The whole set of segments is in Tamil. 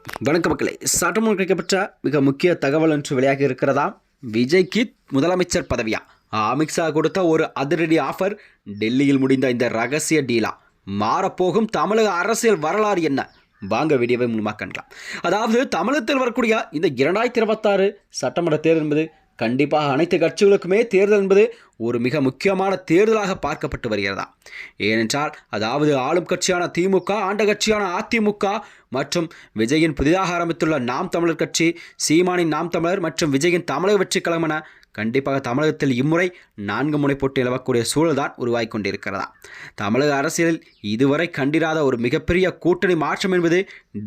வணக்க மக்களே, சட்டமூலம் கிடைக்கப்பட்ட மிக முக்கிய தகவல் ஒன்று வெளியாகி இருக்கிறதா? விஜய்க்கு முதலமைச்சர் பதவியா? அமித்ஷா கொடுத்த ஒரு அதிரடி ஆஃபர். டெல்லியில் முடிந்த இந்த ரகசிய டீலா? மாறப்போகும் தமிழக அரசியல் வரலாறு என்ன? வாங்க வீடியோவை மூலமாக காணலாம். அதாவது தமிழகத்தில் வரக்கூடிய இந்த 2026 சட்டமன்ற தேர்தல் என்பது கண்டிப்பாக அனைத்து கட்சிகளுக்குமே தேர்தல் என்பது ஒரு மிக முக்கியமான தேர்தலாக பார்க்கப்பட்டு வருகிறதா? ஏனென்றால் அதாவது ஆளும் கட்சியான திமுக, ஆண்ட கட்சியான அதிமுக மற்றும் விஜயின் புதிதாக ஆரம்பித்துள்ள நாம் தமிழர் கட்சி, சீமானின் நாம் தமிழர் மற்றும் விஜயின் தமிழக வெற்றி கழகம் என கண்டிப்பாக தமிழகத்தில் இம்முறை 4 முனை போட்டு நிலவக்கூடிய சூழல் தான் உருவாகி கொண்டிருக்கிறதா? தமிழக அரசியலில் இதுவரை கண்டிராத ஒரு மிகப்பெரிய கூட்டணி மாற்றம் என்பது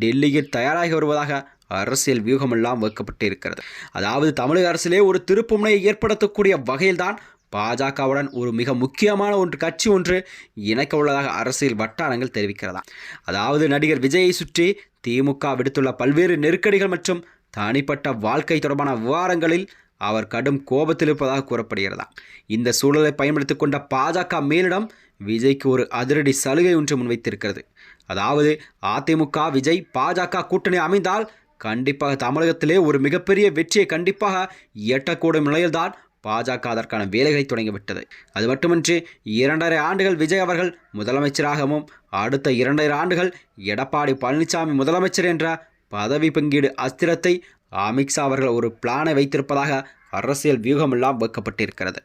டெல்லியில் தயாராகி வருவதாக அரசியல் வியூகமெல்லாம் வைக்கப்பட்டு இருக்கிறது. அதாவது தமிழக அரசியலே ஒரு திருப்புமுனையை ஏற்படுத்தக்கூடிய வகையில்தான் பாஜகவுடன் ஒரு மிக முக்கியமான கட்சி ஒன்று இணைக்க உள்ளதாக அரசியல் வட்டாரங்கள் தெரிவிக்கிறதா? அதாவது நடிகர் விஜயை சுற்றி திமுக விடுத்துள்ள பல்வேறு நெருக்கடிகள் மற்றும் தனிப்பட்ட வாழ்க்கை தொடர்பான விவகாரங்களில் அவர் கடும் கோபத்தில் இருப்பதாக கூறப்படுகிறதா? இந்த சூழலை பயன்படுத்திக் கொண்ட பாஜக மேலிடம் விஜய்க்கு ஒரு அதிரடி சலுகை ஒன்று முன்வைத்திருக்கிறது. அதாவது அதிமுக விஜய் பாஜக கூட்டணி அமைந்தால் கண்டிப்பாக தமிழகத்திலே ஒரு மிகப்பெரிய வெற்றியை கண்டிப்பாக எட்டக்கூடும் நிலையில்தான் பாஜக அதற்கான வேலைகளை தொடங்கிவிட்டது. அது மட்டுமின்றி 2.5 ஆண்டுகள் விஜய் அவர்கள் முதலமைச்சராகவும் அடுத்த 2.5 ஆண்டுகள் எடப்பாடி பழனிசாமி முதலமைச்சர் என்ற பதவி பங்கீடு அஸ்திரத்தை அமித்ஷா அவர்கள் ஒரு பிளானை வைத்திருப்பதாக அரசியல் வியூகமெல்லாம் வைக்கப்பட்டிருக்கிறது.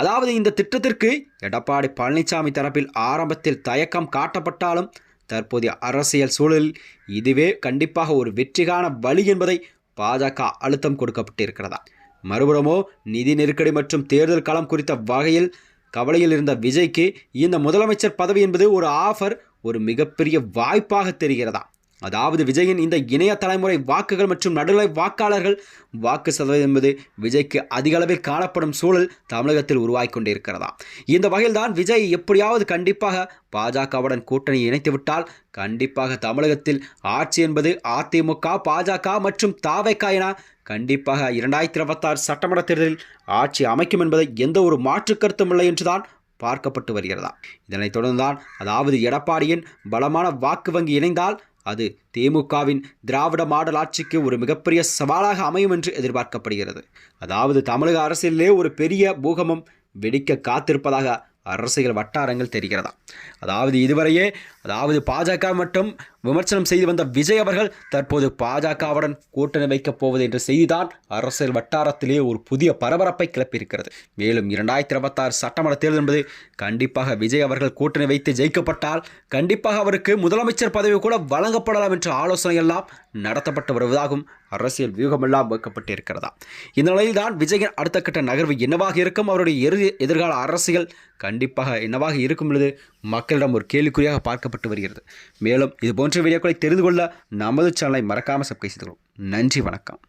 அதாவது இந்த திட்டத்திற்கு எடப்பாடி பழனிசாமி தரப்பில் ஆரம்பத்தில் தயக்கம் காட்டப்பட்டாலும் தற்போதைய அரசியல் சூழலில் இதுவே கண்டிப்பாக ஒரு வெற்றிகான வழி என்பதை பாஜக அழுத்தம் கொடுக்கப்பட்டிருக்கிறதா? மறுபுறமோ நிதி நெருக்கடி மற்றும் தேர்தல் களம் குறித்த வகையில் கவலையில் இருந்த விஜய்க்கு இந்த முதலமைச்சர் பதவி என்பது ஒரு ஆஃபர், ஒரு மிகப்பெரிய வாய்ப்பாக தெரிகிறதா? அதாவது விஜயின் இந்த இணைய தலைமுறை வாக்குகள் மற்றும் நடுநிலை வாக்காளர்கள் வாக்கு சதவீதம் என்பது விஜய்க்கு அதிக அளவில் காணப்படும் சூழல் தமிழகத்தில் உருவாகி கொண்டிருக்கிறதா? இந்த வகையில் தான் விஜய் எப்படியாவது கண்டிப்பாக பாஜகவுடன் கூட்டணி இணைத்துவிட்டால் கண்டிப்பாக தமிழகத்தில் ஆட்சி என்பது அதிமுக, பாஜக மற்றும் தாவேகா என கண்டிப்பாக 2026 சட்டமன்ற தேர்தலில் ஆட்சி அமைக்கும் என்பதை எந்த ஒரு மாற்று கருத்தும் இல்லை என்றுதான் பார்க்கப்பட்டு வருகிறதா? இதனைத் தொடர்ந்துதான் அதாவது எடப்பாடியின் பலமான வாக்கு வங்கி இணைந்தால் அது திமுகவின் திராவிட மாடல் ஆட்சிக்கு ஒரு மிகப்பெரிய சவாலாக அமையும் என்று எதிர்பார்க்கப்படுகிறது. அதாவது தமிழக அரசியலிலே ஒரு பெரிய பூகம்பம் வெடிக்க காத்திருப்பதாக அரசியல் வட்டாரங்கள் தெரிகிறதா? அதாவது இதுவரையே பாஜக மட்டும் விமர்சனம் செய்து வந்த விஜய் அவர்கள் தற்போது பாஜகவுடன் கூட்டணி வைக்கப் போவது என்ற செய்திதான் அரசியல் வட்டாரத்திலே ஒரு புதிய பரபரப்பை கிளப்பியிருக்கிறது. மேலும் 2026 சட்டமன்ற தேர்தல் என்பது கண்டிப்பாக விஜய் அவர்கள் கூட்டணி வைத்து ஜெயிக்கப்பட்டால் கண்டிப்பாக அவருக்கு முதலமைச்சர் பதவி கூட வழங்கப்படலாம் என்ற ஆலோசனை எல்லாம் நடத்தப்பட்டு வருவதாகவும் அரசியல் வியூகமெல்லாம் வைக்கப்பட்டிருக்கிறதா? இந்த நிலையில் தான் விஜயின் அடுத்த கட்ட நகர்வு என்னவாக இருக்கும், அவருடைய எதிர்கால அரசியல் கண்டிப்பாக என்னவாக இருக்கும் என்பது மக்களிடம் ஒரு கேள்விக்குறியாக பார்க்கப்பட்டு வருகிறது. மேலும் இது போன்ற வீடியோக்களை தெரிந்து கொள்ள நமது சேனலை மறக்காமல் சப்ஸ்கிரைப் செய்து கொள்ளுங்கள். நன்றி, வணக்கம்.